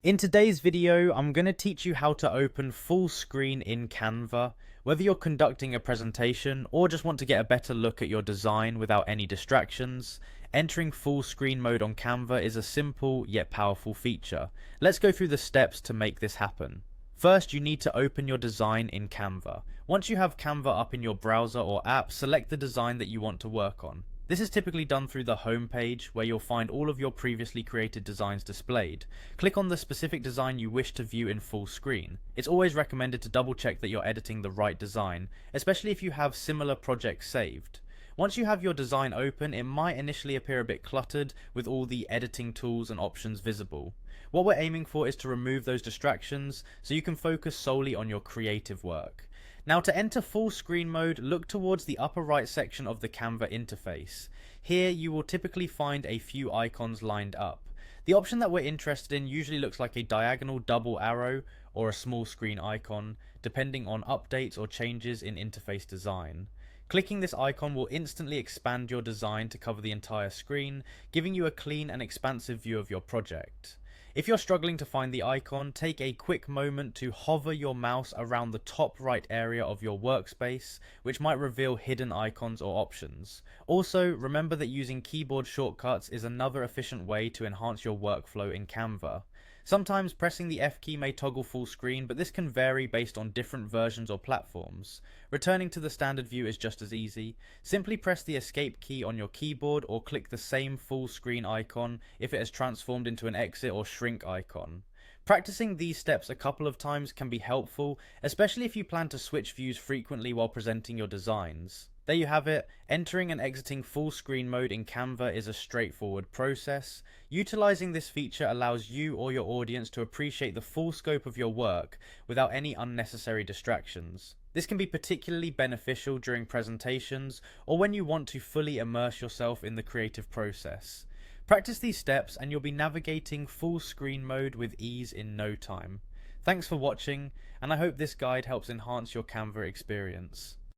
In today's video, I'm going to teach you how to open full screen in Canva. Whether you're conducting a presentation or just want to get a better look at your design without any distractions, entering full screen mode on Canva is a simple yet powerful feature. Let's go through the steps to make this happen. First, you need to open your design in Canva. Once you have Canva up in your browser or app, select the design that you want to work on. This is typically done through the home page, where you'll find all of your previously created designs displayed. Click on the specific design you wish to view in full screen. It's always recommended to double check that you're editing the right design, especially if you have similar projects saved. Once you have your design open, it might initially appear a bit cluttered with all the editing tools and options visible. What we're aiming for is to remove those distractions so you can focus solely on your creative work. Now, to enter full screen mode, look towards the upper right section of the Canva interface. Here you will typically find a few icons lined up. The option that we're interested in usually looks like a diagonal double arrow or a small screen icon, depending on updates or changes in interface design. Clicking this icon will instantly expand your design to cover the entire screen, giving you a clean and expansive view of your project. If you're struggling to find the icon, take a quick moment to hover your mouse around the top right area of your workspace, which might reveal hidden icons or options. Also, remember that using keyboard shortcuts is another efficient way to enhance your workflow in Canva. Sometimes pressing the F key may toggle full screen, but this can vary based on different versions or platforms. Returning to the standard view is just as easy. Simply press the escape key on your keyboard or click the same full screen icon if it has transformed into an exit or shrink icon. Practicing these steps a couple of times can be helpful, especially if you plan to switch views frequently while presenting your designs. There you have it. Entering and exiting full screen mode in Canva is a straightforward process. Utilizing this feature allows you or your audience to appreciate the full scope of your work without any unnecessary distractions. This can be particularly beneficial during presentations or when you want to fully immerse yourself in the creative process. Practice these steps and you'll be navigating full screen mode with ease in no time. Thanks for watching, and I hope this guide helps enhance your Canva experience.